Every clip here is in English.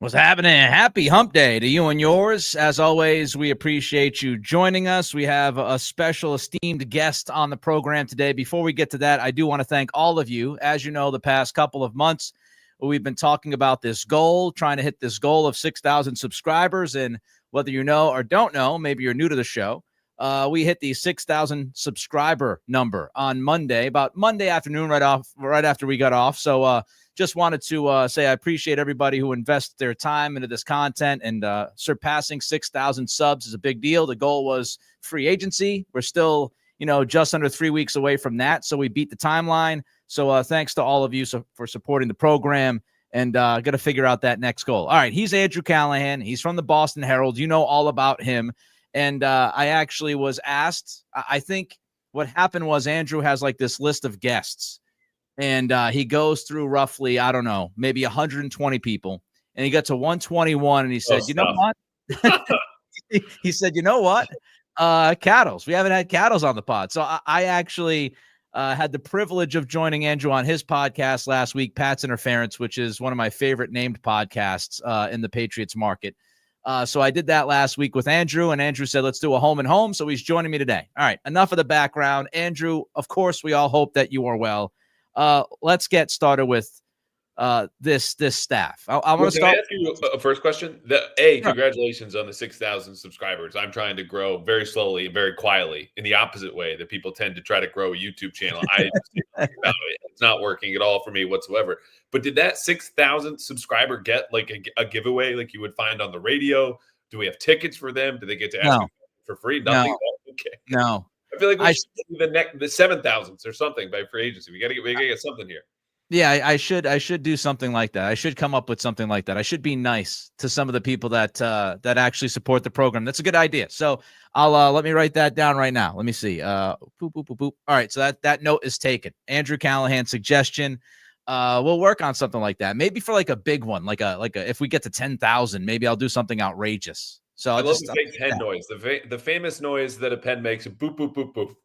What's happening? Happy hump day to you and yours. As always, we appreciate you joining us. We have a special esteemed guest on the program today. Before we get to that, I do want to thank all of you. As you know, the past couple of months, we've been talking about this goal, trying to hit this goal of 6,000 subscribers. And whether you know or don't know, maybe you're new to the show, we hit the 6,000 subscriber number on Monday, about Monday afternoon, right after we got off. So, just wanted to say I appreciate everybody who invests their time into this content, and surpassing 6,000 subs is a big deal. The goal was free agency. We're still, just under 3 weeks away from that. So we beat the timeline. So thanks to all of you for supporting the program, and got to figure out that next goal. All right. He's Andrew Callahan. He's from the Boston Herald. You know all about him. And I actually was asked, I think what happened was Andrew has like this list of guests. And he goes through roughly, I don't know, maybe 120 people. And he got to 121, and he said, you know what? He said, you know what? Cattles. We haven't had Cattles on the pod. So I actually had the privilege of joining Andrew on his podcast last week, Pat's Interference, which is one of my favorite named podcasts in the Patriots market. So I did that last week with Andrew, and Andrew said, let's do a home and home. So he's joining me today. All right. Enough of the background. Andrew, of course, we all hope that you are well. Let's get started with this staff. I want to start. Can I ask you a first question? Congratulations on the 6,000 subscribers. I'm trying to grow very slowly and very quietly in the opposite way that people tend to try to grow a YouTube channel. It's not working at all for me whatsoever. But did that 6,000 subscriber get like a giveaway like you would find on the radio? Do we have tickets for them? Do they get to ask for free? Nothing. No. Okay. No. I feel like we should do the 7,000s or something by free agency. We gotta get something here. Yeah, I should do something like that. I should come up with something like that. I should be nice to some of the people that actually support the program. That's a good idea. So I'll let me write that down right now. Let me see. Boop, boop, boop, boop. All right, so that note is taken. Andrew Callahan suggestion. We'll work on something like that. Maybe for like a big one, like a if we get to 10,000, maybe I'll do something outrageous. So I love the fake pen noise, the famous noise that a pen makes. Boop, boop, boop, boop.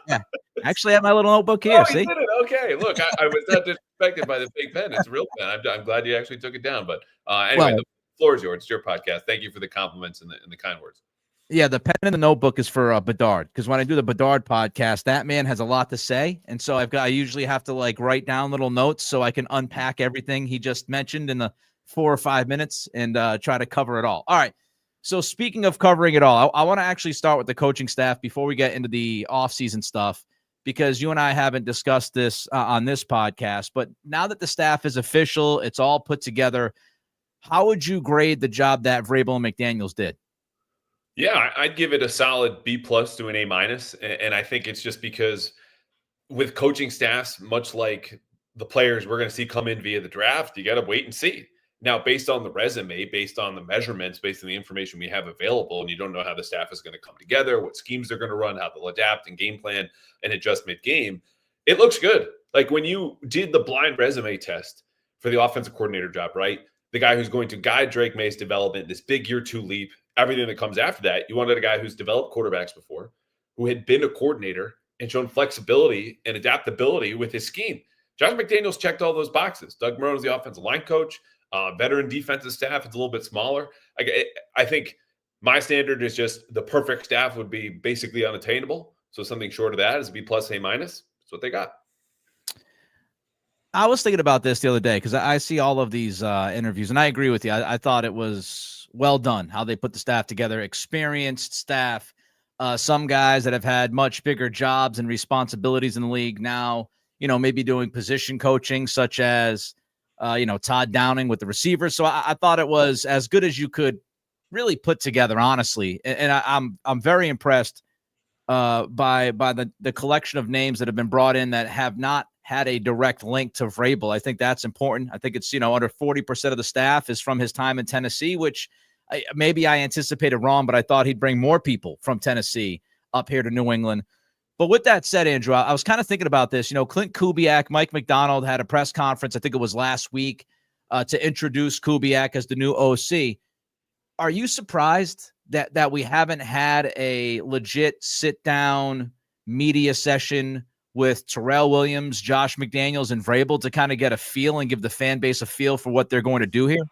Yeah. Actually, I have my little notebook here. See? You did it. Okay. Look, I was not disrespected by the fake pen. It's a real pen. I'm glad you actually took it down. But anyway, the floor is yours. It's your podcast. Thank you for the compliments and the kind words. Yeah, the pen in the notebook is for Bedard, because when I do the Bedard podcast, that man has a lot to say, and so I usually have to like write down little notes so I can unpack everything he just mentioned in the 4 or 5 minutes and try to cover it all. All right. So speaking of covering it all, I want to actually start with the coaching staff before we get into the offseason stuff, because you and I haven't discussed this on this podcast. But now that the staff is official, it's all put together, how would you grade the job that Vrabel and McDaniels did? Yeah, I'd give it a solid B+ to an A-. And I think it's just because with coaching staffs, much like the players we're going to see come in via the draft, you got to wait and see. Now, based on the resume, based on the measurements, based on the information we have available, and you don't know how the staff is going to come together, what schemes they're going to run, how they'll adapt and game plan and adjust mid-game, it looks good. Like when you did the blind resume test for the offensive coordinator job, right? The guy who's going to guide Drake May's development, this big year 2 leap, everything that comes after that, you wanted a guy who's developed quarterbacks before, who had been a coordinator and shown flexibility and adaptability with his scheme. Josh McDaniels checked all those boxes. Doug Marrone is the offensive line coach. Veteran defensive staff, it's a little bit smaller. I think my standard is just the perfect staff would be basically unattainable. So something short of that is B+, A-. That's what they got. I was thinking about this the other day because I see all of these interviews, and I agree with you. I thought it was well done how they put the staff together, experienced staff, some guys that have had much bigger jobs and responsibilities in the league now, maybe doing position coaching such as Todd Downing with the receivers. So I thought it was as good as you could really put together, honestly. And I'm very impressed by the collection of names that have been brought in that have not had a direct link to Vrabel. I think that's important. I think it's, under 40% of the staff is from his time in Tennessee, which maybe I anticipated wrong, but I thought he'd bring more people from Tennessee up here to New England. But with that said, Andrew, I was kind of thinking about this. Clint Kubiak, Mike McDonald had a press conference, I think it was last week, to introduce Kubiak as the new OC. Are you surprised that we haven't had a legit sit-down media session with Terrell Williams, Josh McDaniels, and Vrabel to kind of get a feel and give the fan base a feel for what they're going to do here?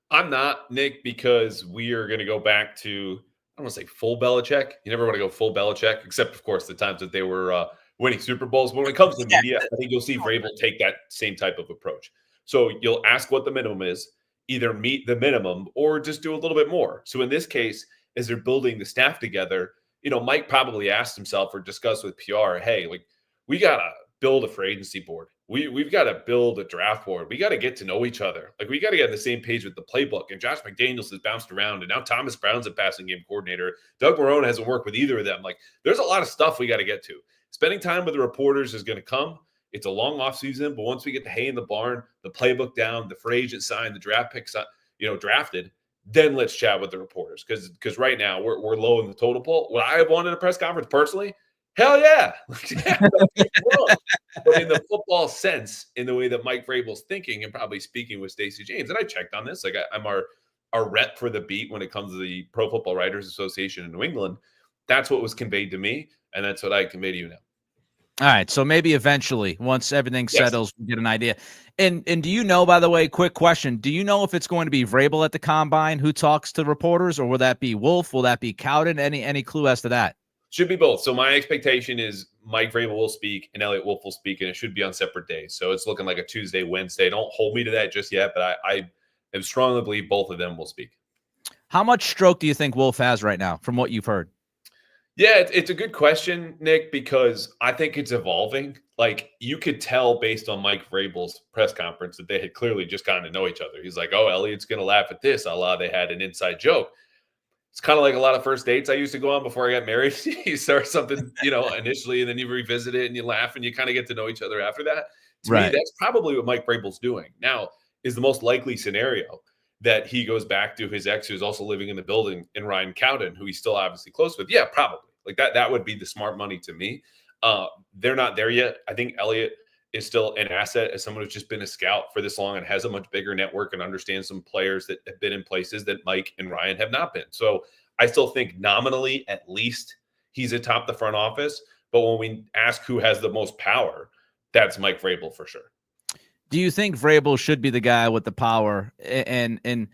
I'm not, Nick, because we are going to go back to, I don't want to say full Belichick. You never want to go full Belichick, except, of course, the times that they were winning Super Bowls. But when it comes to media, I think you'll see Vrabel take that same type of approach. So you'll ask what the minimum is, either meet the minimum or just do a little bit more. So in this case, as they're building the staff together, Mike probably asked himself or discussed with PR, hey, like, we got to build a free agency board. We've got to build a draft board. We got to get to know each other. Like, we got to get on the same page with the playbook. And Josh McDaniels has bounced around, and now Thomas Brown's a passing game coordinator. Doug Marrone hasn't worked with either of them. Like, there's a lot of stuff we got to get to. Spending time with the reporters is going to come. It's a long off season, but once we get the hay in the barn, the playbook down, the free agent signed, the draft picks, drafted, then let's chat with the reporters. Because right now we're low in the total poll. Would I have wanted a press conference personally? Hell yeah. But in the football sense, in the way that Mike Vrabel's thinking and probably speaking with Stacey James, and I checked on this, like I'm our rep for the beat when it comes to the Pro Football Writers Association in New England. That's what was conveyed to me, and that's what I convey to you now. All right, so maybe eventually, once everything settles, we get an idea. And do you know, by the way, quick question, do you know if it's going to be Vrabel at the Combine who talks to reporters, or will that be Wolf? Will that be Cowden? Any clue as to that? Should be both. So my expectation is Mike Vrabel will speak and Elliot Wolf will speak, and it should be on separate days. So it's looking like a Tuesday, Wednesday. Don't hold me to that just yet, but I am strongly believe both of them will speak. How much stroke do you think Wolf has right now, from what you've heard? Yeah, it's a good question, Nick, because I think it's evolving. Like, you could tell based on Mike Vrabel's press conference that they had clearly just gotten to know each other. He's like, oh, Elliot's going to laugh at this. They had an inside joke. It's kind of like a lot of first dates I used to go on before I got married. You start something, initially, and then you revisit it and you laugh and you kind of get to know each other after that. To me, that's probably what Mike Vrabel's doing. Now, is the most likely scenario that he goes back to his ex, who's also living in the building, and Ryan Cowden, who he's still obviously close with. Yeah, probably. Like that would be the smart money to me. They're not there yet. I think Elliot is still an asset as someone who's just been a scout for this long and has a much bigger network and understands some players that have been in places that Mike and Ryan have not been. So I still think nominally, at least, he's atop the front office. But when we ask who has the most power, that's Mike Vrabel for sure. Do you think Vrabel should be the guy with the power? And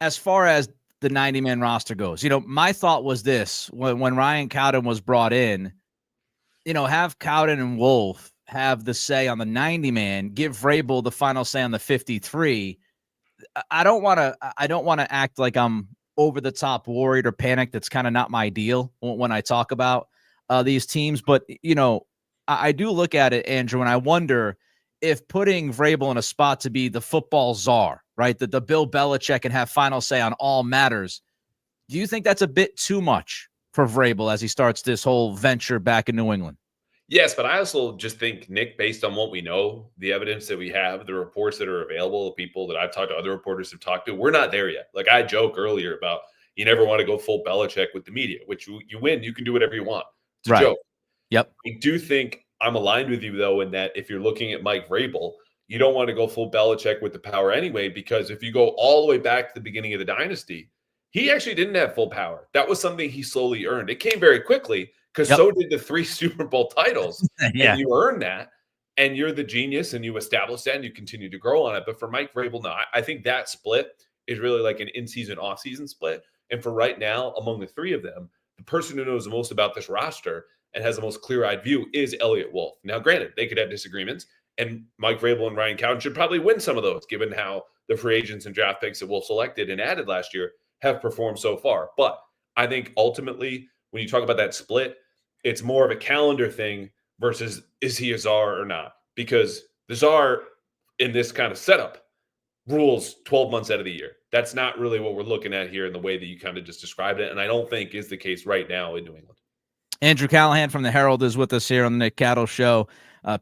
as far as the 90-man roster goes, my thought was this: when Ryan Cowden was brought in, have Cowden and Wolf have the say on the 90-man, give Vrabel the final say on the 53. I don't want to act like I'm over the top worried or panicked. That's kind of not my deal when I talk about these teams. But, I do look at it, Andrew, and I wonder if putting Vrabel in a spot to be the football czar, right, the Bill Belichick and have final say on all matters, do you think that's a bit too much for Vrabel as he starts this whole venture back in New England? Yes, but I also just think, Nick, based on what we know, the evidence that we have, the reports that are available, the people that I've talked to, other reporters have talked to, we're not there yet. Like I joke earlier about you never want to go full Belichick with the media, which you win, you can do whatever you want. It's a joke. Yep. I do think I'm aligned with you, though, in that if you're looking at Mike Vrabel, you don't want to go full Belichick with the power anyway, because if you go all the way back to the beginning of the dynasty, he actually didn't have full power. That was something he slowly earned. It came very quickly, because so did the 3 Super Bowl titles. And you earn that, and you're the genius, and you establish that, and you continue to grow on it. But for Mike Vrabel, no, I think that split is really like an in-season, off-season split. And for right now, among the 3 of them, the person who knows the most about this roster and has the most clear-eyed view is Elliot Wolf. Now, granted, they could have disagreements, and Mike Vrabel and Ryan Cowden should probably win some of those, given how the free agents and draft picks that Wolf selected and added last year have performed so far. But I think ultimately, when you talk about that split, it's more of a calendar thing versus is he a czar or not? Because the czar in this kind of setup rules 12 months out of the year. That's not really what we're looking at here in the way that you kind of just described it. And I don't think is the case right now in New England. Andrew Callahan from the Herald is with us here on the Nick Cattle Show.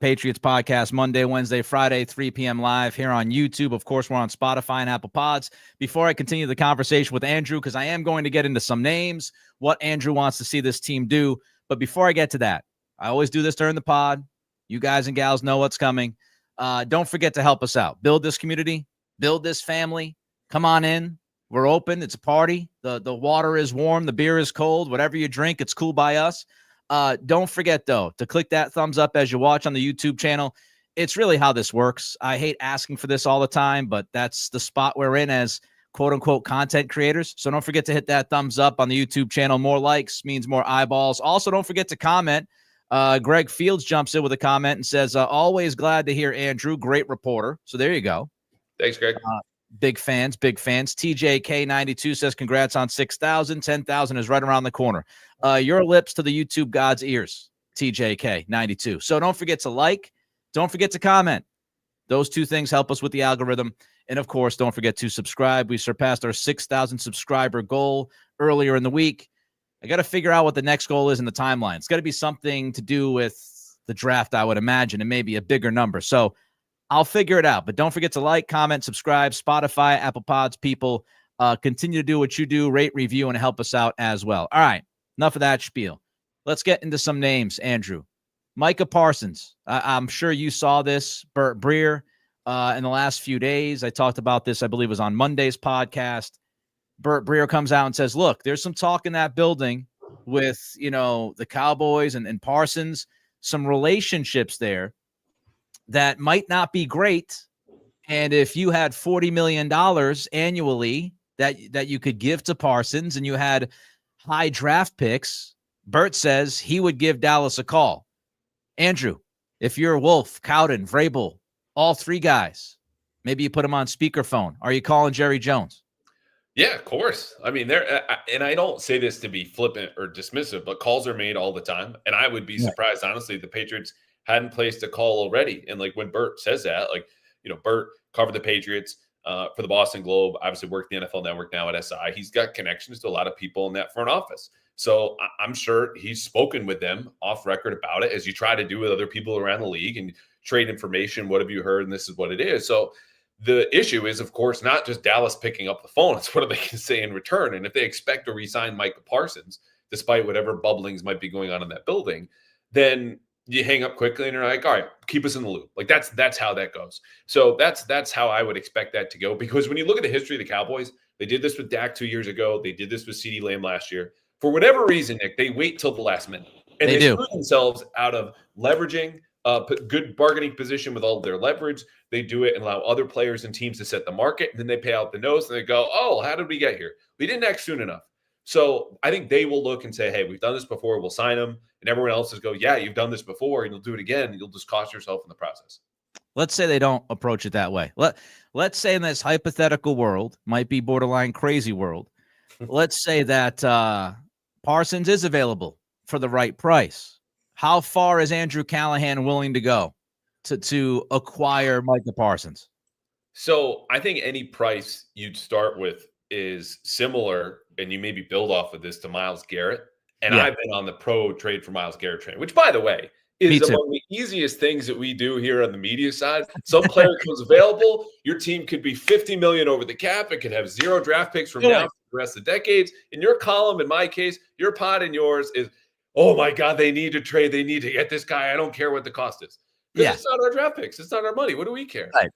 Patriots podcast Monday, Wednesday, Friday, 3 p.m. live here on YouTube. Of course, we're on Spotify and Apple Pods. Before I continue the conversation with Andrew, because I am going to get into some names, what Andrew wants to see this team do. But before I get to that, I always do this during the pod. You guys and gals know what's coming. Don't forget to help us out. Build this community. Build this family. Come on in. We're open. It's a party. The water is warm. The beer is cold. Whatever you drink, it's cool by us. Don't forget, though, to click that thumbs up as you watch on the YouTube channel. It's really how this works. I hate asking for this all the time, but that's the spot we're in as quote unquote content creators. So don't forget to hit that thumbs up on the YouTube channel. More likes means more eyeballs. Also, don't forget to comment. Greg Fields jumps in with a comment and says, always glad to hear Andrew. Great reporter. So there you go. Thanks, Greg. Big fans. TJK92 says, congrats on 6,000. 10,000 is right around the corner. Your lips to the YouTube God's ears, TJK92. So don't forget to like. Don't forget to comment. Those two things help us with the algorithm. And, of course, don't forget to subscribe. We surpassed our 6,000 subscriber goal earlier in the week. I got to figure out what the next goal is in the timeline. It's got to be something to do with the draft, I would imagine, and maybe a bigger number. So I'll figure it out. But don't forget to like, comment, subscribe, Spotify, Apple Pods, people. Continue to do what you do, rate, review, and help us out as well. All right, enough of that spiel. Let's get into some names, Andrew. Micah Parsons. I'm sure you saw this. Burt Breer in the last few days. I talked about this, I believe it was on Monday's podcast. Burt Breer comes out and says, look, there's some talk in that building with, the Cowboys and Parsons, some relationships there that might not be great. And if you had $40 million annually that you could give to Parsons and you had high draft picks, Burt says he would give Dallas a call. Andrew, if you're Wolf, Cowden, Vrabel, all three guys, maybe you put them on speakerphone. Are you calling Jerry Jones? Yeah, of course. I mean, and I don't say this to be flippant or dismissive, but calls are made all the time. And I would be surprised, honestly, if the Patriots hadn't placed a call already. And like when Burt says that, Burt covered the Patriots for the Boston Globe, obviously worked the NFL Network now at SI. He's got connections to a lot of people in that front office. So I'm sure he's spoken with them off record about it, as you try to do with other people around the league and trade information. What have you heard? And this is what it is. So the issue is, of course, not just Dallas picking up the phone. It's what they can say in return. And if they expect to re-sign Micah Parsons, despite whatever bubblings might be going on in that building, then you hang up quickly and you're like, all right, keep us in the loop. Like that's how that goes. So that's how I would expect that to go. Because when you look at the history of the Cowboys, they did this with Dak 2 years ago. They did this with CeeDee Lamb last year. For whatever reason, Nick, they wait till the last minute. And they screw themselves out of leveraging good bargaining position with all of their leverage. They do it and allow other players and teams to set the market. And then they pay out the nose and they go, oh, how did we get here? We didn't act soon enough. So I think they will look and say, hey, we've done this before. We'll sign them. And everyone else is go, yeah, you've done this before. And you'll do it again. You'll just cost yourself in the process. Let's say they don't approach it that way. Let's say in this hypothetical world, might be borderline crazy world, let's say that Parsons is available for the right price. How far is Andrew Callahan willing to go to acquire Micah Parsons? So I think any price you'd start with is similar, and you maybe build off of this, to Myles Garrett. And I've been on the pro trade for Myles Garrett train, which, by the way, is among the easiest things that we do here on the media side. Some player comes available. Your team could be $50 million over the cap. It could have 0 draft picks from now for the rest of the decades. In your column, in my case, your pod and yours is, oh my God, they need to trade. They need to get this guy. I don't care what the cost is. Because it's not our draft picks. It's not our money. What do we care? Right.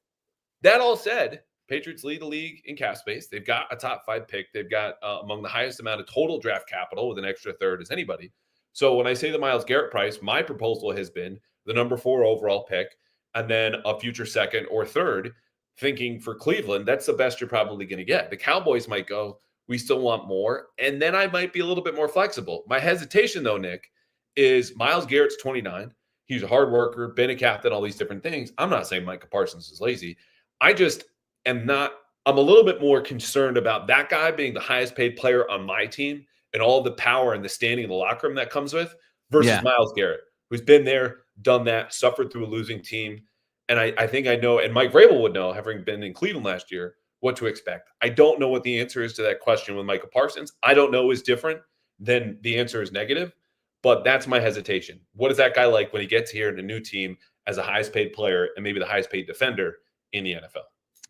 That all said, Patriots lead the league in cap space. They've got a top 5 pick. They've got among the highest amount of total draft capital with an extra third as anybody. So when I say the Myles Garrett price, my proposal has been the number 4 overall pick and then a future second or third, thinking for Cleveland, that's the best you're probably going to get. The Cowboys might go, we still want more. And then I might be a little bit more flexible. My hesitation, though, Nick, is Myles Garrett's 29. He's a hard worker, been a captain, all these different things. I'm not saying Micah Parsons is lazy. I just am not. I'm a little bit more concerned about that guy being the highest paid player on my team and all the power and the standing in the locker room that comes with versus Myles Garrett, who's been there, done that, suffered through a losing team. And I think I know, and Mike Vrabel would know, having been in Cleveland last year, what to expect. I don't know what the answer is to that question with Micah Parsons. I don't know is different than the answer is negative, but that's my hesitation. What is that guy like when he gets here in a new team as a highest paid player and maybe the highest paid defender in the NFL?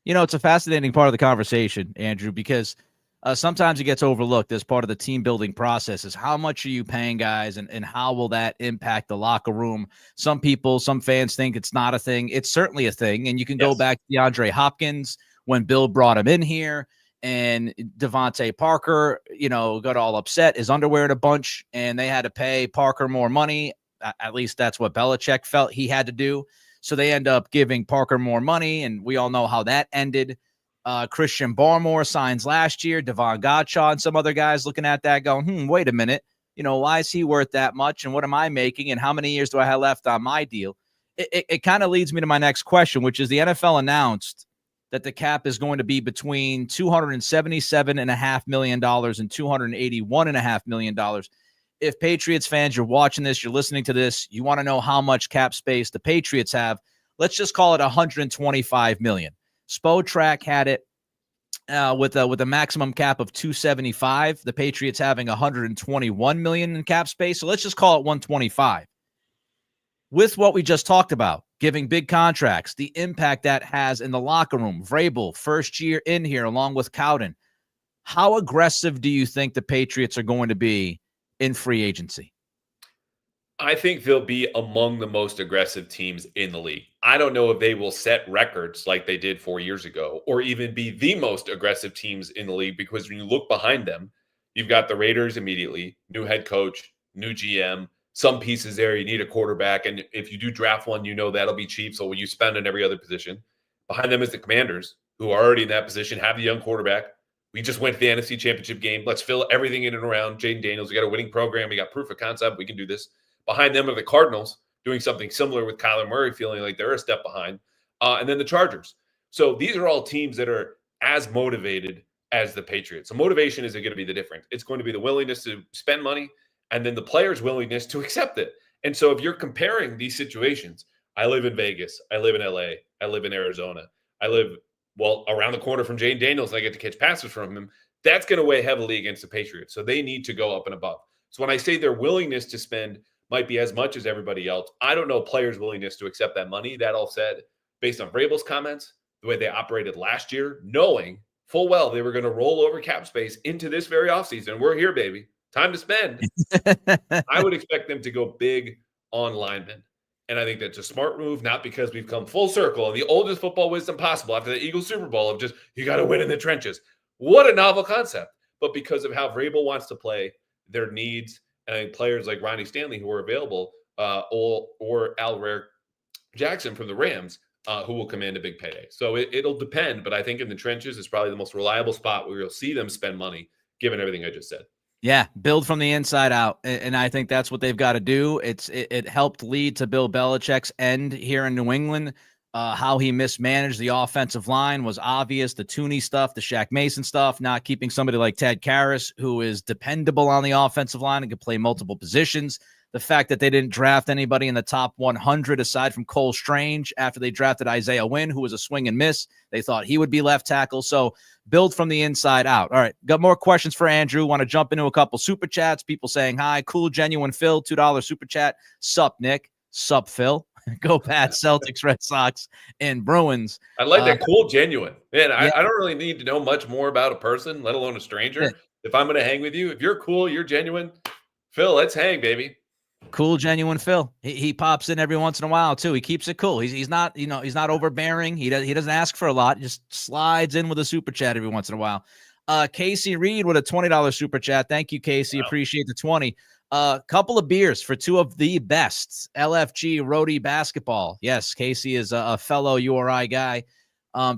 It's a fascinating part of the conversation, Andrew, because sometimes it gets overlooked as part of the team building process is how much are you paying guys and how will that impact the locker room? Some people, some fans think it's not a thing. It's certainly a thing. And you can go back to DeAndre Hopkins when Bill brought him in here and Devontae Parker, got all upset, his underwear in a bunch, and they had to pay Parker more money. At least that's what Belichick felt he had to do. So they end up giving Parker more money, and we all know how that ended. Christian Barmore signs last year, Devon Gottschall, and some other guys looking at that going, wait a minute. Why is he worth that much? And what am I making? And how many years do I have left on my deal? It kind of leads me to my next question, which is the NFL announced that the cap is going to be between $277.5 million and $281.5 million. If Patriots fans, you're watching this, you're listening to this, you want to know how much cap space the Patriots have, let's just call it $125 million. Spotrac had it with a maximum cap of 275. The Patriots having 121 million in cap space. So let's just call it 125. With what we just talked about, giving big contracts, the impact that has in the locker room, Vrabel, first year in here, along with Cowden, how aggressive do you think the Patriots are going to be in free agency? I think they'll be among the most aggressive teams in the league. I don't know if they will set records like they did 4 years ago or even be the most aggressive teams in the league, because when you look behind them, you've got the Raiders immediately, new head coach, new GM, some pieces there. You need a quarterback. And if you do draft one, that'll be cheap. So will you spend on every other position? Behind them is the Commanders, who are already in that position, have the young quarterback. We just went to the NFC Championship game. Let's fill everything in and around Jaden Daniels. We got a winning program. We got proof of concept. We can do this. Behind them are the Cardinals, doing something similar with Kyler Murray, feeling like they're a step behind. And then the Chargers. So these are all teams that are as motivated as the Patriots. So motivation isn't going to be the difference. It's going to be the willingness to spend money and then the players' willingness to accept it. And so if you're comparing these situations, I live in Vegas. I live in LA. I live in Arizona. I live, around the corner from Jaden Daniels, and I get to catch passes from him. That's going to weigh heavily against the Patriots. So they need to go up and above. So when I say their willingness to spend might be as much as everybody else, I don't know players' willingness to accept that money. That all said, based on Vrabel's comments, the way they operated last year, knowing full well they were going to roll over cap space into this very offseason. We're here, baby. Time to spend. I would expect them to go big on linemen. And I think that's a smart move, not because we've come full circle and the oldest football wisdom possible after the Eagles Super Bowl of just, you got to win in the trenches. What a novel concept. But because of how Vrabel wants to play, their needs, and I think players like Ronnie Stanley who are available, or Alrare Jackson from the Rams, who will command a big payday. So it'll depend, but I think in the trenches is probably the most reliable spot where you'll see them spend money, given everything I just said. Yeah, build from the inside out, and I think that's what they've got to do. It helped lead to Bill Belichick's end here in New England. How he mismanaged the offensive line was obvious. The Tooney stuff, the Shaq Mason stuff, not keeping somebody like Ted Karras, who is dependable on the offensive line and can play multiple positions. The fact that they didn't draft anybody in the top 100 aside from Cole Strange after they drafted Isaiah Wynn, who was a swing and miss. They thought he would be left tackle. So build from the inside out. All right, got more questions for Andrew. Want to jump into a couple super chats. People saying hi. Cool, genuine Phil, $2 super chat. Sup, Nick. Sup, Phil. Go Pats, Celtics, Red Sox, and Bruins. I like that. Cool, genuine. Man, yeah. I don't really need to know much more about a person, let alone a stranger. Yeah. If I'm going to hang with you, if you're cool, you're genuine, Phil, let's hang, baby. Cool, genuine Phil. He pops in every once in a while too. He keeps it cool. He's not, he's not overbearing. He doesn't ask for a lot. He just slides in with a super chat every once in a while. Casey Reed with a $20 super chat. Thank you, Casey. Wow. Appreciate the 20. Couple of beers for two of the best. LFG Roadie Basketball. Yes, Casey is a fellow URI guy.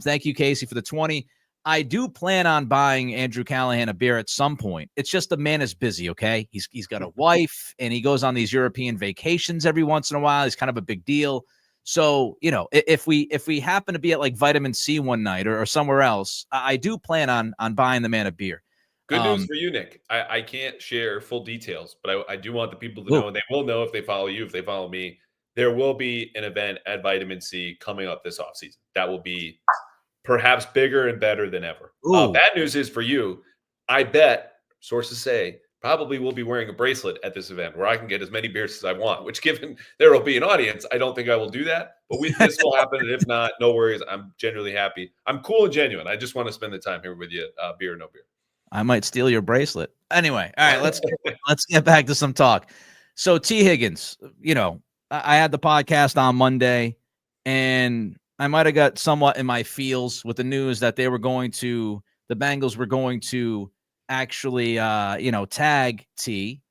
Thank you, Casey, for the 20. I do plan on buying Andrew Callahan a beer at some point. It's just the man is busy, okay? He's got a wife, and he goes on these European vacations every once in a while. He's kind of a big deal. So, if we happen to be at like Vitamin C one night or somewhere else, I do plan on buying the man a beer. Good news for you, Nick. I can't share full details, but I do want the people to know, and they will know if they follow you, if they follow me. There will be an event at Vitamin C coming up this offseason. That will be perhaps bigger and better than ever. Bad news is for you, I bet, sources say, probably will be wearing a bracelet at this event where I can get as many beers as I want, which given there will be an audience, I don't think I will do that. But this will happen, and if not, no worries. I'm genuinely happy. I'm cool and genuine. I just want to spend the time here with you, beer or no beer. I might steal your bracelet. Anyway, all right, let's get back to some talk. So T. Higgins, I had the podcast on Monday, and I might have got somewhat in my feels with the news that the Bengals were going to actually, tag T.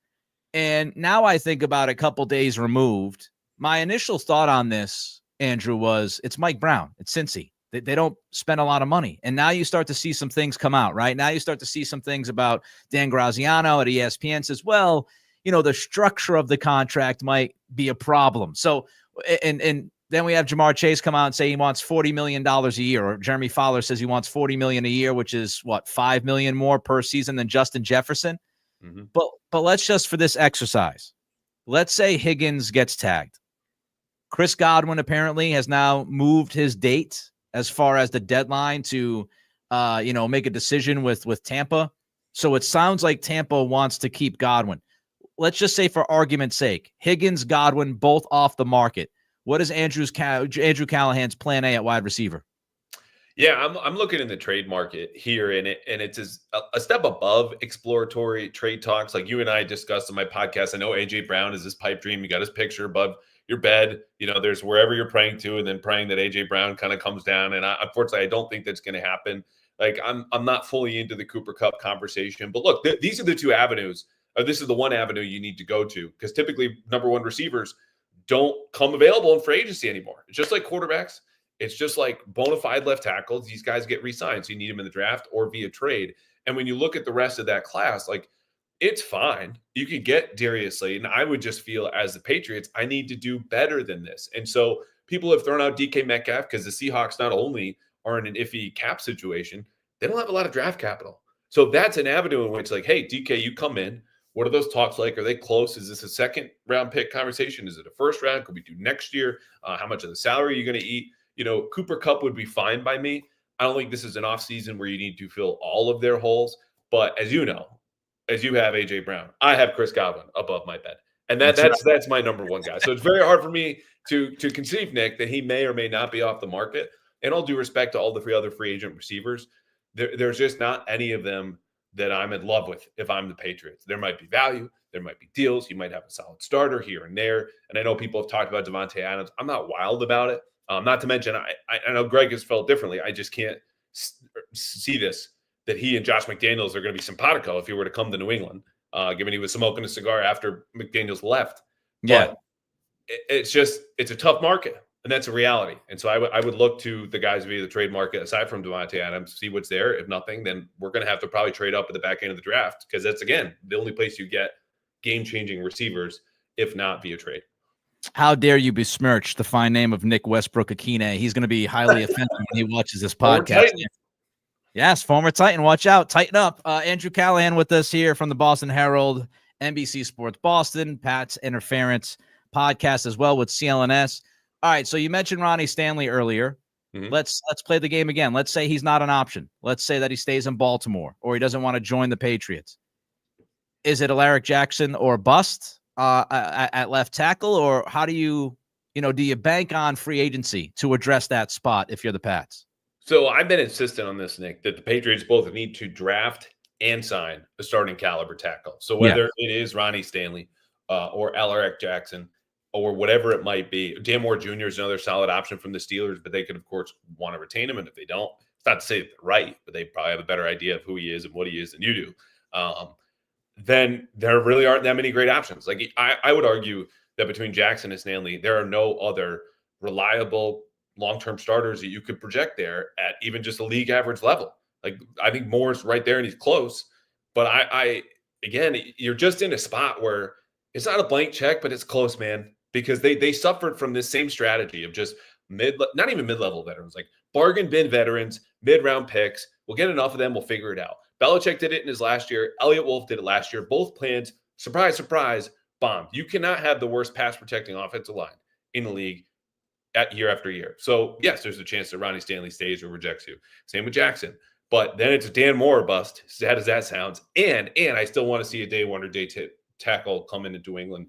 And now I think about a couple days removed, my initial thought on this, Andrew, was it's Mike Brown. It's Cincy. They don't spend a lot of money. And now you start to see some things come out, right? Now you start to see some things about Dan Graziano at ESPN says, well, the structure of the contract might be a problem. So, and then we have Jamar Chase come out and say he wants $40 million a year, or Jeremy Fowler says he wants $40 million a year, which is what, $5 million more per season than Justin Jefferson. Mm-hmm. But let's just, for this exercise, let's say Higgins gets tagged. Chris Godwin apparently has now moved his date as far as the deadline to, make a decision with Tampa. So it sounds like Tampa wants to keep Godwin. Let's just say, for argument's sake, Higgins, Godwin, both off the market. What is Andrew Callahan's plan A at wide receiver? Yeah, I'm looking in the trade market here, and it's a step above exploratory trade talks. Like you and I discussed on my podcast, I know AJ Brown is this pipe dream. You got his picture above your bed. There's wherever you're praying to, and then praying that AJ Brown kind of comes down. And unfortunately, I don't think that's going to happen. Like I'm not fully into the Cooper Kupp conversation, but look, these are the two avenues. This is the one avenue you need to go to, because typically number one receivers don't come available in free agency anymore. It's just like quarterbacks. It's just like bona fide left tackles. These guys get re-signed, so you need them in the draft or via trade. And when you look at the rest of that class, like, it's fine. You could get Darius Slayton. I would just feel, as the Patriots, I need to do better than this. And so people have thrown out DK Metcalf because the Seahawks not only are in an iffy cap situation, they don't have a lot of draft capital. So that's an avenue in which, like, hey, DK, you come in. What are those talks like? Are they close? Is this a second round pick conversation? Is it a first round? Could we do next year? How much of the salary are you going to eat? Cooper Kupp would be fine by me. I don't think this is an offseason where you need to fill all of their holes. But as you know, as you have AJ Brown, I have Chris Godwin above my bed. And that's my number one guy. So it's very hard for me to conceive, Nick, that he may or may not be off the market. And all due respect to all the other free agent receivers, there's just not any of them that I'm in love with if I'm the Patriots. There might be value. There might be deals. You might have a solid starter here and there. And I know people have talked about Devontae Adams. I'm not wild about it. Not to mention, I know Greg has felt differently. I just can't see this, that he and Josh McDaniels are going to be simpatico if he were to come to New England, given he was smoking a cigar after McDaniels left. Yeah. But it's a tough market, and that's a reality. And so I would look to the guys via the trade market, aside from Devontae Adams, see what's there. If nothing, then we're going to have to probably trade up at the back end of the draft, because that's, again, the only place you get game-changing receivers, if not via trade. How dare you besmirch the fine name of Nick Westbrook-Akine? He's going to be highly offended when he watches this podcast. Yes, former Titan. Watch out. Tighten up. Andrew Callahan with us here from the Boston Herald, NBC Sports Boston, Pat's Interference podcast as well with CLNS. All right, so you mentioned Ronnie Stanley earlier. Mm-hmm. Let's play the game again. Let's say he's not an option. Let's say that he stays in Baltimore, or he doesn't want to join the Patriots. Is it Alaric Jackson or bust at left tackle, or how do you bank on free agency to address that spot if you're the Pats? So I've been insistent on this, Nick, that the Patriots both need to draft and sign a starting caliber tackle. So whether it is Ronnie Stanley or Alaric Jackson or whatever it might be, Dan Moore Jr. is another solid option from the Steelers, but they could, of course, want to retain him. And if they don't, it's not to say that they're right, but they probably have a better idea of who he is and what he is than you do. Then there really aren't that many great options. Like I would argue that between Jackson and Stanley, there are no other reliable long-term starters that you could project there at even just a league average level. Like, I think Moore's right there and he's close, but again, you're just in a spot where it's not a blank check, but it's close, man, because they suffered from this same strategy of just not even mid-level veterans, like bargain bin veterans, mid-round picks. We'll get enough of them. We'll figure it out. Belichick did it in his last year. Elliott Wolf did it last year. Both plans, surprise, surprise, bombed. You cannot have the worst pass protecting offensive line in the league at year after year. So yes, there's a chance that Ronnie Stanley stays or rejects you. Same with Jackson. But then it's a Dan Moore bust, as sad as that sounds. And I still want to see a day one or day tackle come into New England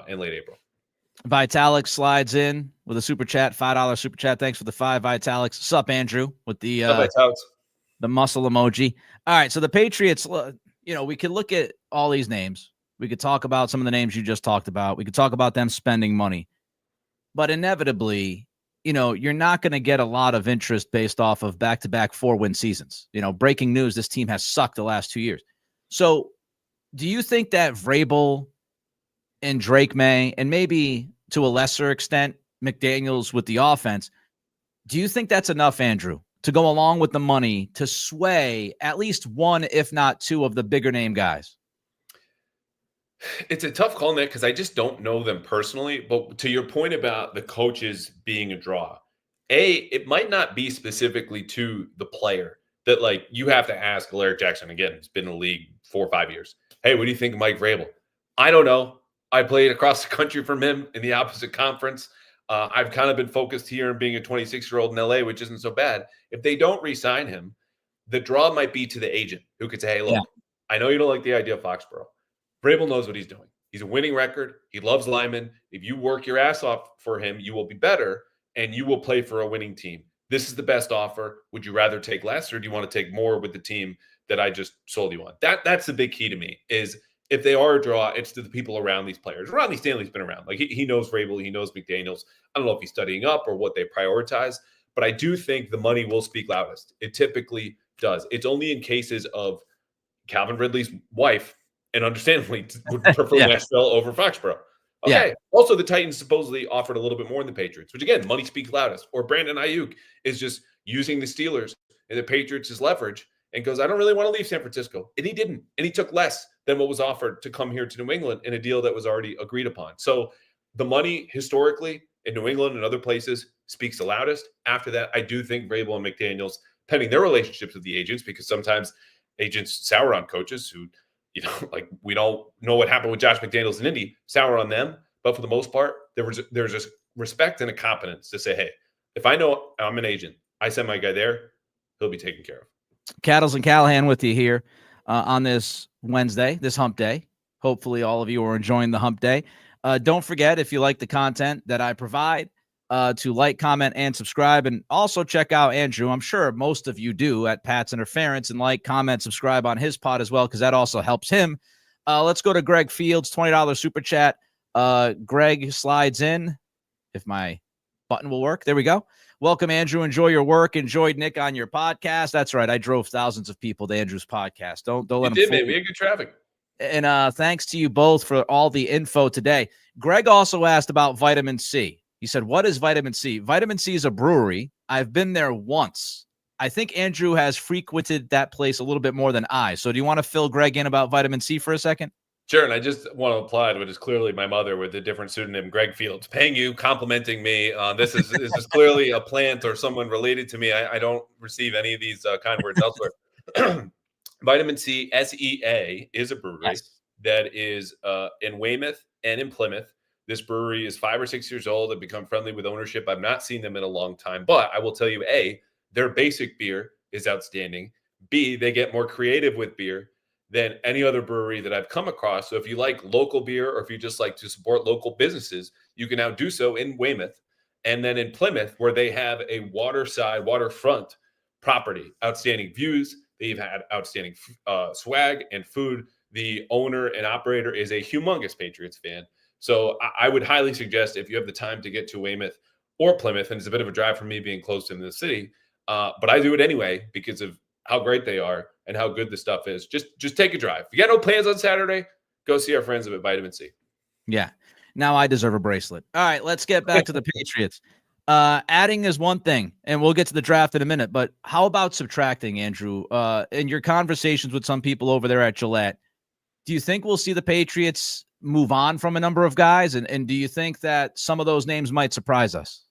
in late April. Vitalik slides in with a super chat, $5 super chat. Thanks for the 5, Vitalik. Sup, Andrew, with the muscle emoji. All right, so the Patriots, we could look at all these names. We could talk about some of the names you just talked about. We could talk about them spending money. But inevitably, you're not going to get a lot of interest based off of back-to-back 4-win seasons. Breaking news, this team has sucked the last 2 years. So do you think that Vrabel and Drake May, and maybe to a lesser extent, McDaniels with the offense, Do you think that's enough, Andrew, to go along with the money to sway at least one, if not two, of the bigger name guys? It's a tough call, Nick, because I just don't know them personally. But to your point about the coaches being a draw, it might not be specifically to the player that like you have to ask Alaric Jackson again. He's been in the league 4 or 5 years. Hey, what do you think of Mike Vrabel? I don't know. I played across the country from him in the opposite conference. I've kind of been focused here on being a 26-year-old in LA, which isn't so bad. If they don't re-sign him, the draw might be to the agent who could say, hey, look, I know you don't like the idea of Foxborough. Vrabel knows what he's doing. He's a winning record. He loves linemen. If you work your ass off for him, you will be better and you will play for a winning team. This is the best offer. Would you rather take less or do you want to take more with the team that I just sold you on? That's the big key to me is if they are a draw, it's to the people around these players. Rodney Stanley's been around. Like he knows Vrabel. He knows McDaniels. I don't know if he's studying up or what they prioritize, but I do think the money will speak loudest. It typically does. It's only in cases of Calvin Ridley's wife, and understandably would prefer Nashville over Foxborough. Okay. Yeah. Also, the Titans supposedly offered a little bit more than the Patriots, which again, money speaks loudest. Or Brandon Ayuk is just using the Steelers and the Patriots as leverage and goes, I don't really want to leave San Francisco. And he didn't. And he took less than what was offered to come here to New England in a deal that was already agreed upon. So the money historically in New England and other places speaks the loudest. After that, I do think Vrabel and McDaniels, pending their relationships with the agents, because sometimes agents sour on coaches who, like we don't know what happened with Josh McDaniels in Indy, sour on them. But for the most part, there's just respect and a competence to say, hey, if I know I'm an agent, I send my guy there, he'll be taken care of. Cattles and Callahan with you here on this Wednesday, this hump day. Hopefully all of you are enjoying the hump day. Don't forget, if you like the content that I provide, to like, comment, and subscribe. And also check out Andrew. I'm sure most of you do at Pat's Interference, and like, comment, subscribe on his pod as well, because that also helps him. Let's go to Greg Fields, $20 super chat. Greg slides in. If my button will work. There we go. Welcome, Andrew. Enjoy your work. Enjoyed Nick on your podcast. That's right. I drove thousands of people to Andrew's podcast. Don't let him. You did, man. We had good traffic. And thanks to you both for all the info today. Greg also asked about vitamin C. He said, what is vitamin C? Vitamin C is a brewery. I've been there once. I think Andrew has frequented that place a little bit more than I. So do you want to fill Greg in about vitamin C for a second? Sure. And I just want to apply to what is clearly my mother with a different pseudonym, Greg Fields, paying you, complimenting me. This is clearly a plant or someone related to me. I don't receive any of these kind words elsewhere. Vitamin C, SEA, is a brewery that is in Weymouth and in Plymouth. This brewery is 5 or 6 years old. They've become friendly with ownership. I've not seen them in a long time, but I will tell you, A, their basic beer is outstanding. B, they get more creative with beer than any other brewery that I've come across. So if you like local beer or if you just like to support local businesses, you can now do so in Weymouth. And then in Plymouth, where they have a waterfront property, outstanding views. They've had outstanding swag and food. The owner and operator is a humongous Patriots fan. So I would highly suggest, if you have the time to get to Weymouth or Plymouth, and it's a bit of a drive for me being close to the city, but I do it anyway because of how great they are and how good the stuff is. Just take a drive. If you got no plans on Saturday, go see our friends at Vitamin C. Yeah. Now I deserve a bracelet. All right, let's get back to the Patriots. Adding is one thing, and we'll get to the draft in a minute, but how about subtracting, Andrew? In your conversations with some people over there at Gillette, do you think we'll see the Patriots move on from a number of guys? And do you think that some of those names might surprise us?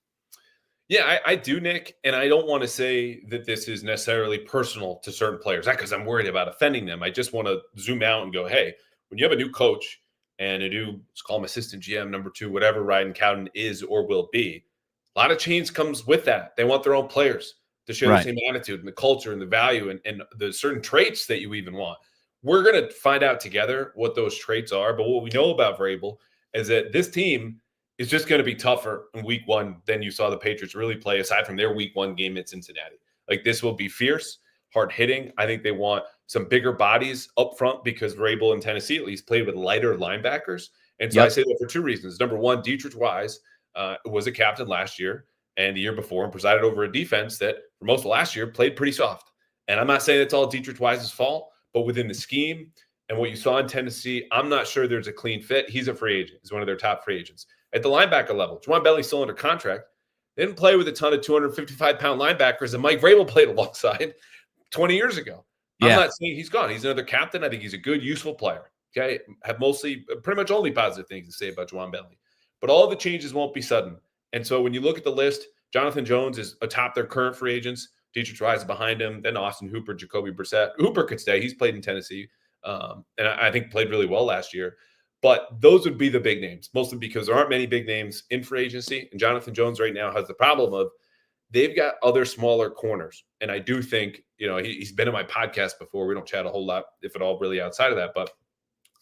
Yeah, I do, Nick. And I don't want to say that this is necessarily personal to certain players, not because I'm worried about offending them. I just want to zoom out and go, hey, when you have a new coach and a new, let's call him assistant GM, number 2, whatever Ryan Cowden is or will be, a lot of change comes with that. They want their own players to share the same attitude and the culture and the value and the certain traits that you even want. We're going to find out together what those traits are. But what we know about Vrabel is that this team is just going to be tougher in week 1 than you saw the Patriots really play, aside from their week 1 game at Cincinnati. Like, this will be fierce, hard hitting. I think they want some bigger bodies up front because Vrabel in Tennessee at least played with lighter linebackers. And so I say that for 2 reasons. Number one, Dietrich Wise was a captain last year and the year before and presided over a defense that for most of last year played pretty soft. And I'm not saying it's all Dietrich Wise's fault, but within the scheme and what you saw in Tennessee, I'm not sure there's a clean fit. He's a free agent. He's one of their top free agents. At the linebacker level, Juwan Bentley's still under contract. They didn't play with a ton of 255-pound linebackers that Mike Vrabel played alongside 20 years ago. I'm not saying he's gone. He's another captain. I think he's a good, useful player. Okay. Have pretty much only positive things to say about Juwan Bentley. But all the changes won't be sudden. And so when you look at the list, Jonathan Jones is atop their current free agents. Dietrich Wise behind him. Then Austin Hooper, Jacoby Brissett. Hooper could stay. He's played in Tennessee. And I think played really well last year. But those would be the big names, mostly because there aren't many big names in free agency. And Jonathan Jones right now has the problem of they've got other smaller corners. And I do think, he's been in my podcast before. We don't chat a whole lot, if at all, really outside of that. But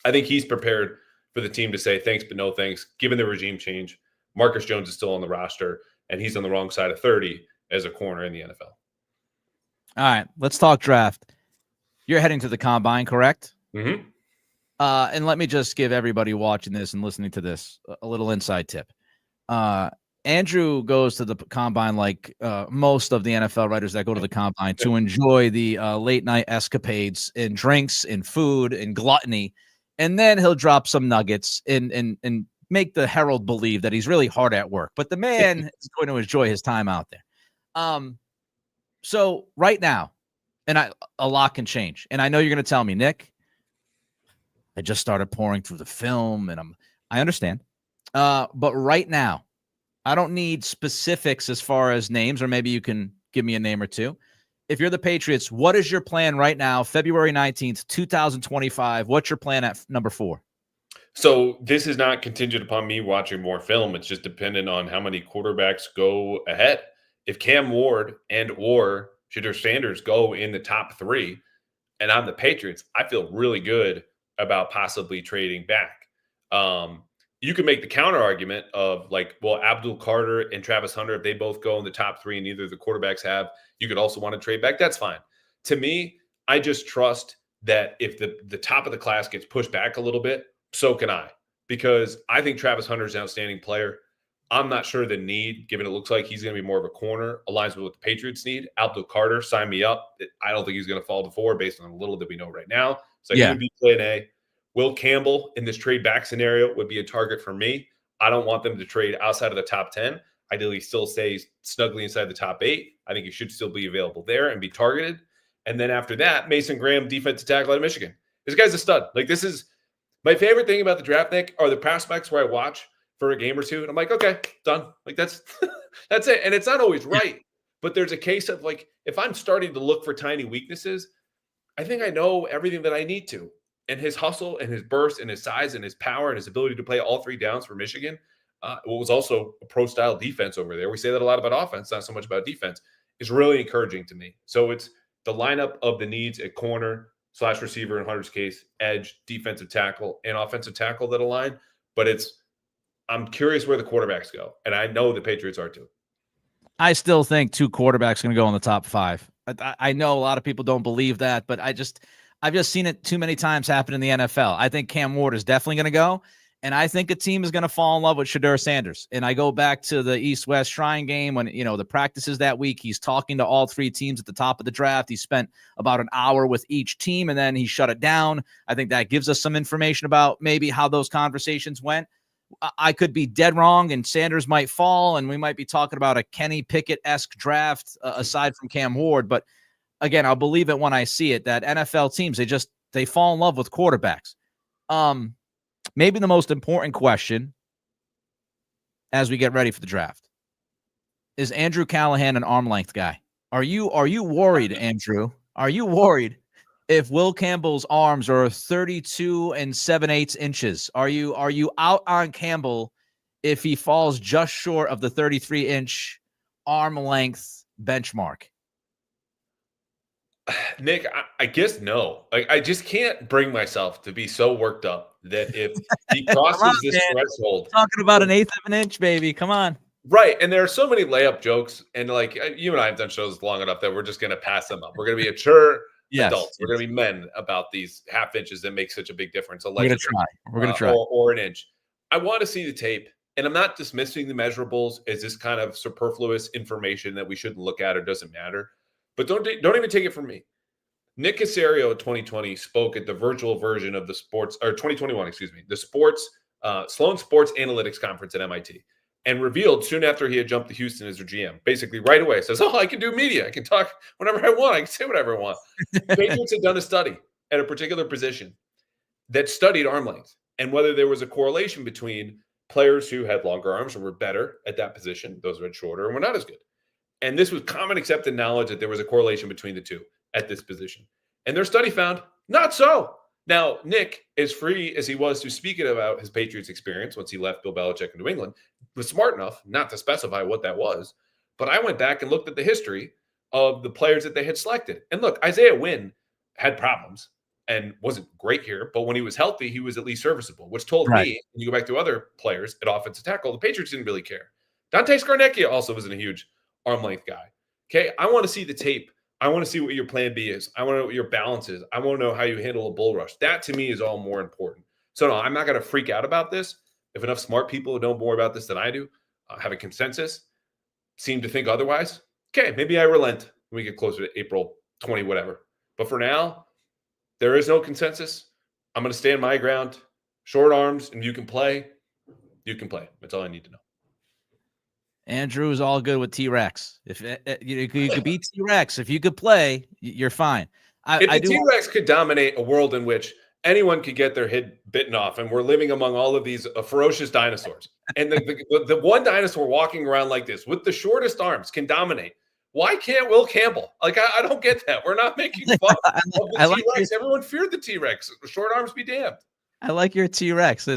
I think he's prepared for the team to say thanks, but no thanks, given the regime change. Marcus Jones is still on the roster, and he's on the wrong side of 30 as a corner in the NFL. All right, let's talk draft. You're heading to the combine, correct? Mm-hmm. And let me just give everybody watching this and listening to this a little inside tip. Andrew goes to the combine like most of the NFL writers that go to the combine to enjoy the late night escapades and drinks and food and gluttony. And then he'll drop some nuggets and make the Herald believe that he's really hard at work. But the man is going to enjoy his time out there. So right now, and a lot can change. And I know you're going to tell me, Nick, I just started pouring through the film, and I understand. But right now, I don't need specifics as far as names, or maybe you can give me a name or two. If you're the Patriots, what is your plan right now, February 19th, 2025? What's your plan at number 4? So this is not contingent upon me watching more film. It's just dependent on how many quarterbacks go ahead. If Cam Ward or Shedeur Sanders go in the top 3, and I'm the Patriots, I feel really good about possibly trading back. You can make the counter argument of Abdul Carter and Travis Hunter, if they both go in the top 3 and neither of the quarterbacks have, you could also want to trade back. That's fine. To me, I just trust that if the top of the class gets pushed back a little bit, so can I, because I think Travis Hunter is an outstanding player. I'm not sure the need, given it looks like he's going to be more of a corner, aligns with what the Patriots need. Abdul Carter, sign me up. I don't think he's going to fall to 4 based on a little that we know right now. So he would be plan A. Will Campbell in this trade back scenario would be a target for me. I don't want them to trade outside of the top 10. Ideally, still stay snugly inside the top 8. I think he should still be available there and be targeted. And then after that, Mason Graham, defensive tackle out of Michigan. This guy's a stud. This is my favorite thing about the draft, Nick, are the prospects where I watch for a game or two, and I'm like, okay, done. That's that's it. And it's not always right, but there's a case of if I'm starting to look for tiny weaknesses, I think I know everything that I need to. And his hustle and his burst and his size and his power and his ability to play all 3 downs for Michigan, what was also a pro-style defense over there. We say that a lot about offense, not so much about defense, is really encouraging to me. So it's the lineup of the needs at corner / receiver in Hunter's case, edge, defensive tackle, and offensive tackle that align. But I'm curious where the quarterbacks go. And I know the Patriots are too. I still think 2 quarterbacks going to go in the top 5. I know a lot of people don't believe that, but I've just seen it too many times happen in the NFL. I think Cam Ward is definitely going to go, and I think a team is going to fall in love with Shedeur Sanders. And I go back to the East-West Shrine game when, the practices that week, he's talking to all 3 teams at the top of the draft. He spent about an hour with each team, and then he shut it down. I think that gives us some information about maybe how those conversations went. I could be dead wrong, and Sanders might fall, and we might be talking about a Kenny Pickett-esque draft aside from Cam Ward. But again, I'll believe it when I see it, that NFL teams, they fall in love with quarterbacks. Maybe the most important question as we get ready for the draft is Andrew Callahan an arm length guy? Are you worried, Andrew? Are you worried if Will Campbell's arms are 32 7/8 inches? Are you out on Campbell if he falls just short of the 33-inch arm length benchmark? Nick, I guess no. I just can't bring myself to be so worked up that if he crosses this threshold. Talking about an 1/8 of an inch, baby. Come on. Right. And there are so many layup jokes. And you and I have done shows long enough that we're just going to pass them up. We're going to be mature adults. We're going to be men about these half inches that make such a big difference. We're going to try. We're going to try. Or an inch. I want to see the tape. And I'm not dismissing the measurables as this kind of superfluous information that we shouldn't look at or doesn't matter. But don't even take it from me. Nick Caserio in 2020 spoke at the virtual version of the 2021, the Sloan Sports Analytics Conference at MIT. and revealed soon after he had jumped to Houston as their GM, basically right away, says, I can do media. I can talk whenever I want. I can say whatever I want. The Patriots had done a study at a particular position that studied arm length and whether there was a correlation between players who had longer arms and were better at that position, those who had shorter and were not as good. And this was common accepted knowledge that there was a correlation between the two at this position. And their study found not so. Now, Nick, as free as he was to speak about his Patriots experience once he left Bill Belichick in New England, was smart enough not to specify what that was. But I went back and looked at the history of the players that they had selected. And look, Isaiah Wynn had problems and wasn't great here, but when he was healthy, he was at least serviceable, which told me, when you go back to other players at offensive tackle, the Patriots didn't really care. Dante Scarnecchia also wasn't a huge arm length guy. Okay, I want to see the tape. I want to see what your plan B is. I want to know what your balance is. I want to know how you handle a bull rush. That to me is all more important. So no, I'm not going to freak out about this. If enough smart people who know more about this than I do have a consensus, seem to think otherwise, okay, maybe I relent when we get closer to April 20, whatever. But for now, there is no consensus. I'm going to stand my ground. Short arms, and you can play. You can play. That's all I need to know. Andrew is all good with T-Rex. If you could be T-Rex, if you could play, you're fine. If the T-Rex could dominate a world in which anyone could get their head bitten off, and we're living among all of these ferocious dinosaurs, and the one dinosaur walking around like this with the shortest arms can dominate, why can't Will Campbell? Like, I don't get that. We're not making fun of the T-Rex. Everyone feared the T-Rex. Short arms be damned. I like your T-Rex.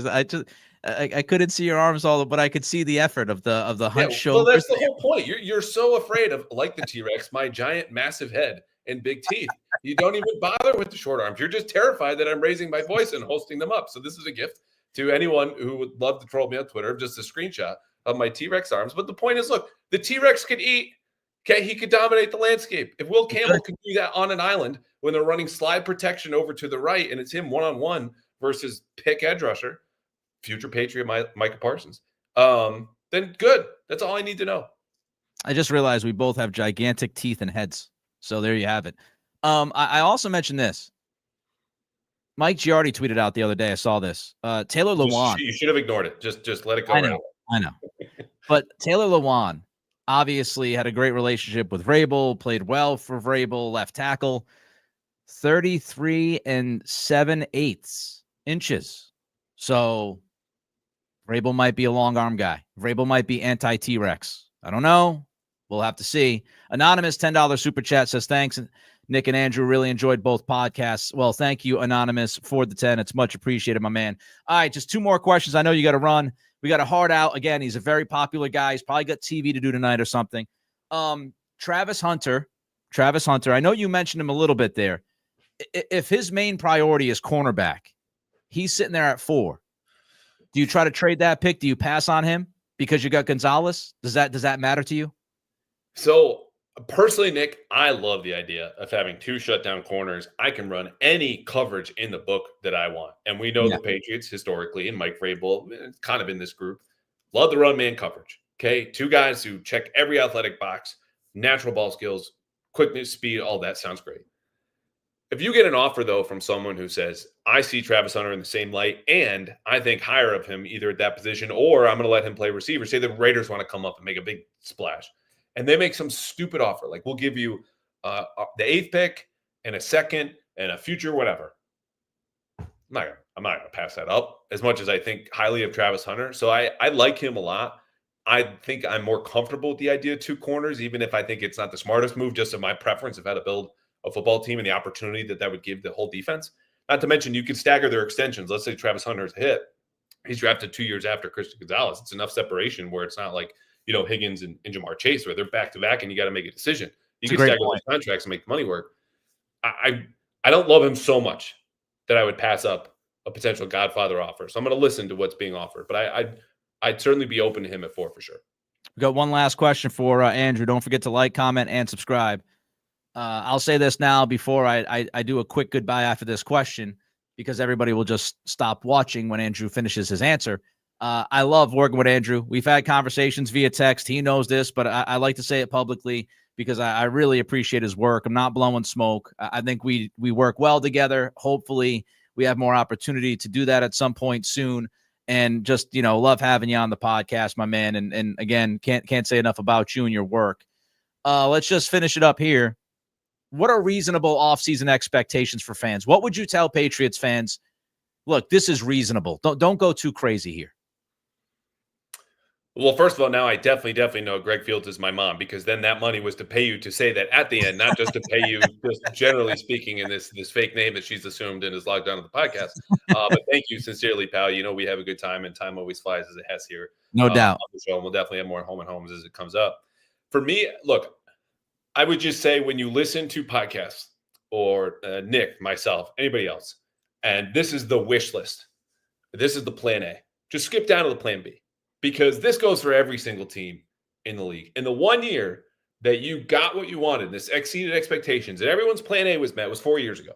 I couldn't see your arms all, but I could see the effort of the hunched shoulders. Well, that's the whole point. You're so afraid of, like the T-Rex, my giant, massive head and big teeth. You don't even bother with the short arms. You're just terrified that I'm raising my voice and hosting them up. So this is a gift to anyone who would love to troll me on Twitter, just a screenshot of my T-Rex arms. But the point is, look, the T-Rex could eat. Okay, he could dominate the landscape. If Will Campbell could do that on an island when they're running slide protection over to the right and it's him one-on-one versus pick edge rusher, future Patriot Micah Parsons, then good. That's all I need to know. I just realized we both have gigantic teeth and heads. So there you have it. I also mentioned this. Mike Giardi tweeted out the other day. I saw this. Taylor Lewan. You should have ignored it. Just let it go. I know. But Taylor Lewan obviously had a great relationship with Vrabel, played well for Vrabel, left tackle, 33 7/8 inches. So Vrabel might be a long arm guy. Vrabel might be anti-T-Rex. I don't know. We'll have to see. Anonymous $10 super chat says, thanks, Nick and Andrew. Really enjoyed both podcasts. Well, thank you, Anonymous, for the 10. It's much appreciated, my man. All right, just two more questions. I know you got to run. We got a hard out. Again, he's a very popular guy. He's probably got TV to do tonight or something. Travis Hunter. I know you mentioned him a little bit there. If his main priority is cornerback, he's sitting there at 4. Do you try to trade that pick? Do you pass on him because you got Gonzalez? Does that matter to you? So personally, Nick, I love the idea of having 2 shutdown corners. I can run any coverage in the book that I want. And we know the Patriots historically, and Mike Vrabel, kind of in this group, love the run man coverage. Okay. 2 guys who check every athletic box, natural ball skills, quickness, speed, all that sounds great. If you get an offer, though, from someone who says, I see Travis Hunter in the same light, and I think higher of him either at that position or I'm going to let him play receiver, say the Raiders want to come up and make a big splash, and they make some stupid offer, like we'll give you the 8th pick and a 2nd and a future whatever. I'm not going to pass that up as much as I think highly of Travis Hunter. So I like him a lot. I think I'm more comfortable with the idea of 2 corners, even if I think it's not the smartest move, just in my preference of how to build a football team and the opportunity that would give the whole defense. Not to mention you could stagger their extensions. Let's say Travis Hunter is a hit. He's drafted 2 years after Christian Gonzalez. It's enough separation where it's not like, Higgins and Jamar Chase, where they're back-to-back and you got to make a decision. You can stagger those contracts and make money work. I don't love him so much that I would pass up a potential Godfather offer. So I'm going to listen to what's being offered. But I'd certainly be open to him at 4 for sure. We got one last question for Andrew. Don't forget to like, comment, and subscribe. I'll say this now before I do a quick goodbye after this question, because everybody will just stop watching when Andrew finishes his answer. I love working with Andrew. We've had conversations via text. He knows this, but I like to say it publicly because I really appreciate his work. I'm not blowing smoke. I think we work well together. Hopefully we have more opportunity to do that at some point soon. and just, love having you on the podcast, my man. And again, can't say enough about you and your work. Let's just finish it up here. What are reasonable offseason expectations for fans? What would you tell Patriots fans? Look, this is reasonable. Don't go too crazy here. Well, first of all, now I definitely know Greg Fields is my mom, because then that money was to pay you to say that at the end, not just to pay you just generally speaking in this fake name that she's assumed and is logged on to the podcast. But thank you sincerely, pal. We have a good time, and time always flies as it has here. No doubt. On the show, and we'll definitely have more home and homes as it comes up. For me, look, I would just say when you listen to podcasts or Nick, myself, anybody else, and this is the wish list, this is the plan A, just skip down to the plan B, because this goes for every single team in the league. In the 1 year that you got what you wanted, this exceeded expectations, and everyone's plan A was met, was 4 years ago.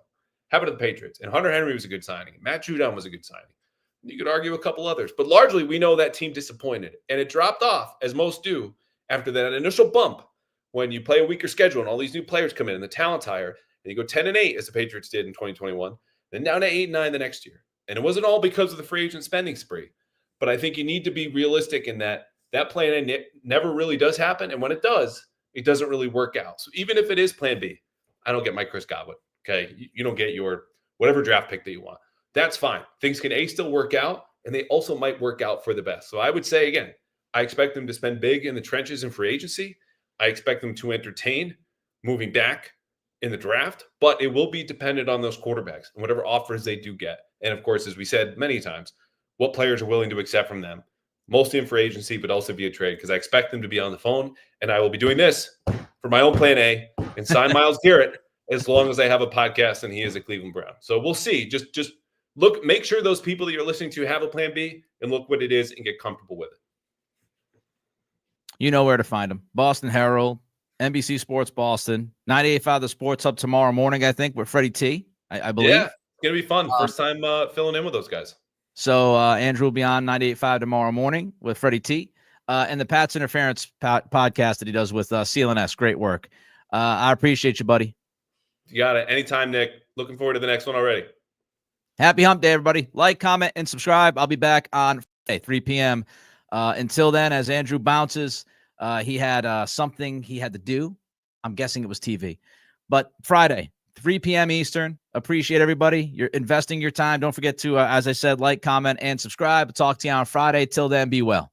Happened to the Patriots, and Hunter Henry was a good signing. Matt Judon was a good signing. You could argue a couple others, but largely we know that team disappointed, and it dropped off, as most do, after that initial bump. When you play a weaker schedule and all these new players come in and the talent's higher, and you go 10-8 as the Patriots did in 2021, then down to 8-9 the next year. And it wasn't all because of the free agent spending spree, but I think you need to be realistic in that plan A never really does happen, and when it does, it doesn't really work out. So even if it is plan B, I don't get my Chris Godwin. Okay, you don't get your whatever draft pick that you want. That's fine. Things can still work out, and they also might work out for the best. So I would say again, I expect them to spend big in the trenches in free agency. I expect them to entertain moving back in the draft, but it will be dependent on those quarterbacks and whatever offers they do get. And of course, as we said many times, what players are willing to accept from them, mostly in free agency, but also via trade, because I expect them to be on the phone, and I will be doing this for my own plan A and sign Myles Garrett as long as I have a podcast and he is a Cleveland Brown. So we'll see. Just look, make sure those people that you're listening to have a plan B and look what it is and get comfortable with it. You know where to find them. Boston Herald, NBC Sports Boston, 98.5 The Sports Hub tomorrow morning, I think, with Freddie T, I believe. Yeah, it's going to be fun. First time filling in with those guys. So Andrew will be on 98.5 tomorrow morning with Freddie T, and the Pats Interference podcast that he does with CLNS. Great work. I appreciate you, buddy. You got it. Anytime, Nick. Looking forward to the next one already. Happy hump day, everybody. Like, comment, and subscribe. I'll be back on Friday, 3 p.m. Until then, as Andrew bounces, he had something he had to do. I'm guessing it was TV. But Friday, 3 p.m. Eastern. Appreciate everybody. You're investing your time. Don't forget to, as I said, like, comment, and subscribe. Talk to you on Friday. Till then, be well.